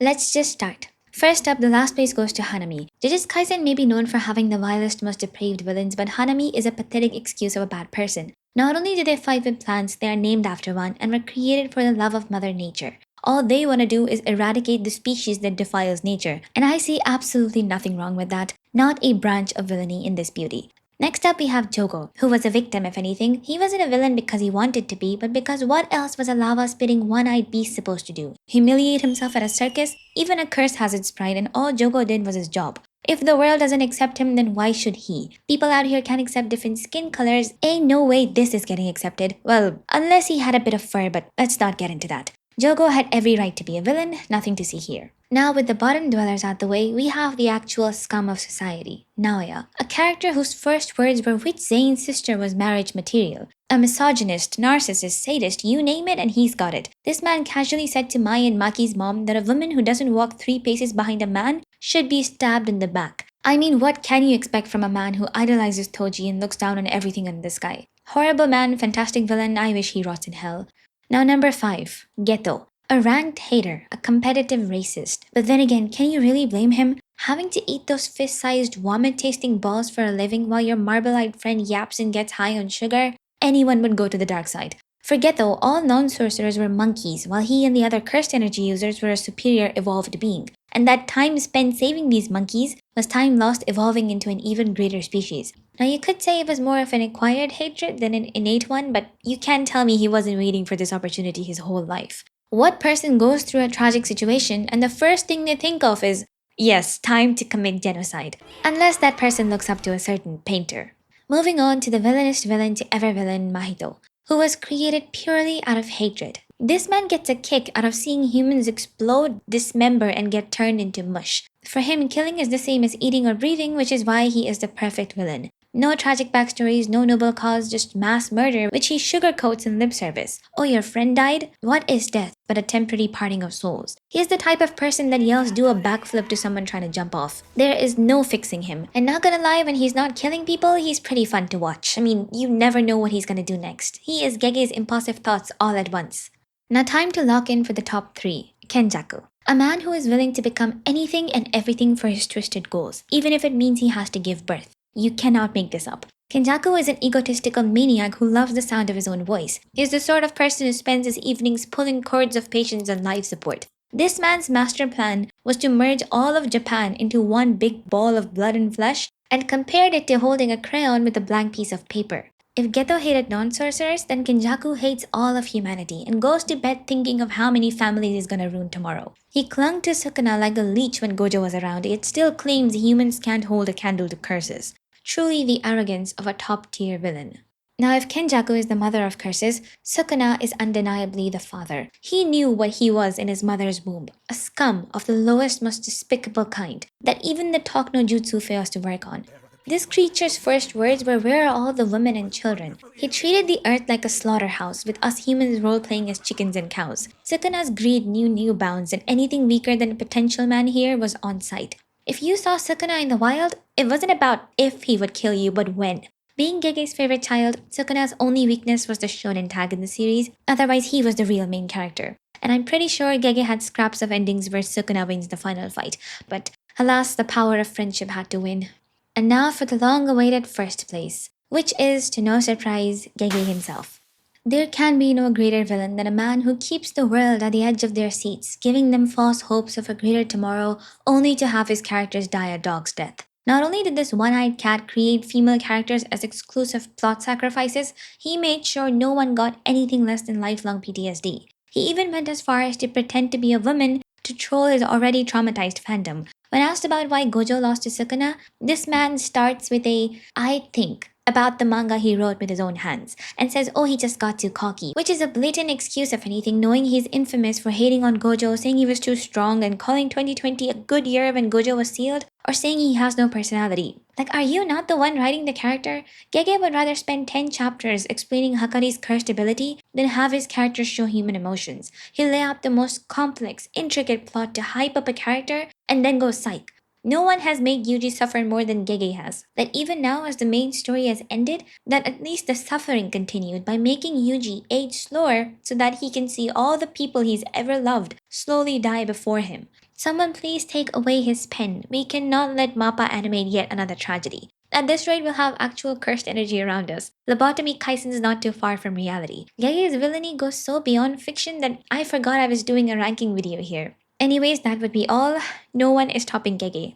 Let's just start. First up, the last place goes to Hanami. Jujutsu Kaisen may be known for having the vilest, most depraved villains, but Hanami is a pathetic excuse of a bad person. Not only do they fight with plants, they are named after one and were created for the love of Mother Nature. All they want to do is eradicate the species that defiles nature, and I see absolutely nothing wrong with that. Not a branch of villainy in this beauty. Next up, we have Jogo, who was a victim, if anything. He wasn't a villain because he wanted to be, but because what else was a lava spitting one eyed beast supposed to do? Humiliate himself at a circus? Even a curse has its pride, and all Jogo did was his job. If the world doesn't accept him, then why should he? People out here can't accept different skin colors. Ain't no way this is getting accepted. Well, unless he had a bit of fur, but let's not get into that. Jogo had every right to be a villain, nothing to see here. Now, with the bottom dwellers out the way, we have the actual scum of society, Naoya, a character whose first words were which Zane's sister was marriage material. A misogynist, narcissist, sadist, you name it and he's got it. This man casually said to Mai and Maki's mom that a woman who doesn't walk 3 paces behind a man should be stabbed in the back. I mean, what can you expect from a man who idolizes Toji and looks down on everything in the sky? Horrible man, fantastic villain, I wish he rots in hell. Now number 5, Geto. A ranked hater, a competitive racist. But then again, can you really blame him? Having to eat those fist-sized vomit-tasting balls for a living while your marble-eyed friend yaps and gets high on sugar? Anyone would go to the dark side. For Geto, all non-sorcerers were monkeys, while he and the other cursed energy users were a superior evolved being. And that time spent saving these monkeys was time lost evolving into an even greater species. Now you could say it was more of an acquired hatred than an innate one, but you can't tell me he wasn't waiting for this opportunity his whole life. What person goes through a tragic situation and the first thing they think of is, yes, time to commit genocide? Unless that person looks up to a certain painter. Moving on to the villainest villain to ever villain, Mahito, who was created purely out of hatred. This man gets a kick out of seeing humans explode, dismember, and get turned into mush. For him, killing is the same as eating or breathing, which is why he is the perfect villain. No tragic backstories, no noble cause, just mass murder, which he sugarcoats in lip service. Oh, your friend died? What is death but a temporary parting of souls? He is the type of person that yells do a backflip to someone trying to jump off. There is no fixing him. And not gonna lie, when he's not killing people, he's pretty fun to watch. I mean, you never know what he's gonna do next. He is Gege's impulsive thoughts all at once. Now time to lock in for the top 3. Kenjaku. A man who is willing to become anything and everything for his twisted goals, even if it means he has to give birth. You cannot make this up. Kenjaku is an egotistical maniac who loves the sound of his own voice. He is the sort of person who spends his evenings pulling cords of patience on life support. This man's master plan was to merge all of Japan into one big ball of blood and flesh and compared it to holding a crayon with a blank piece of paper. If Geto hated non-sorcerers, then Kenjaku hates all of humanity and goes to bed thinking of how many families he's gonna ruin tomorrow. He clung to Sukuna like a leech when Gojo was around, yet still claims humans can't hold a candle to curses. Truly the arrogance of a top-tier villain. Now, if Kenjaku is the mother of curses, Sukuna is undeniably the father. He knew what he was in his mother's womb, a scum of the lowest, most despicable kind, that even the talk no jutsu fails to work on. This creature's first words were, "Where are all the women and children?" He treated the earth like a slaughterhouse, with us humans role-playing as chickens and cows. Sukuna's greed knew no bounds, and anything weaker than a potential man here was on sight. If you saw Sukuna in the wild, it wasn't about if he would kill you, but when. Being Gege's favorite child, Sukuna's only weakness was the shonen tag in the series, otherwise he was the real main character. And I'm pretty sure Gege had scraps of endings where Sukuna wins the final fight, but alas, the power of friendship had to win. And now for the long-awaited first place, which is, to no surprise, Gege himself. There can be no greater villain than a man who keeps the world at the edge of their seats, giving them false hopes of a greater tomorrow, only to have his characters die a dog's death. Not only did this one-eyed cat create female characters as exclusive plot sacrifices, he made sure no one got anything less than lifelong PTSD. He even went as far as to pretend to be a woman to troll his already traumatized fandom. When asked about why Gojo lost to Sukuna, this man starts with a "I think" about the manga he wrote with his own hands, and says, oh, he just got too cocky, which is a blatant excuse if anything, knowing he's infamous for hating on Gojo, saying he was too strong, and calling 2020 a good year when Gojo was sealed, or saying he has no personality. Like, are you not the one writing the character? Gege would rather spend 10 chapters explaining Hakari's cursed ability than have his characters show human emotions. He'll lay out the most complex, intricate plot to hype up a character, and then go psych. No one has made Yuji suffer more than Gege has. That even now as the main story has ended, that at least the suffering continued by making Yuji age slower so that he can see all the people he's ever loved slowly die before him. Someone please take away his pen. We cannot let Mappa animate yet another tragedy. At this rate, we'll have actual cursed energy around us. Lobotomy Kaisen is not too far from reality. Gege's villainy goes so beyond fiction that I forgot I was doing a ranking video here. Anyways, that would be all. No one is topping Gege.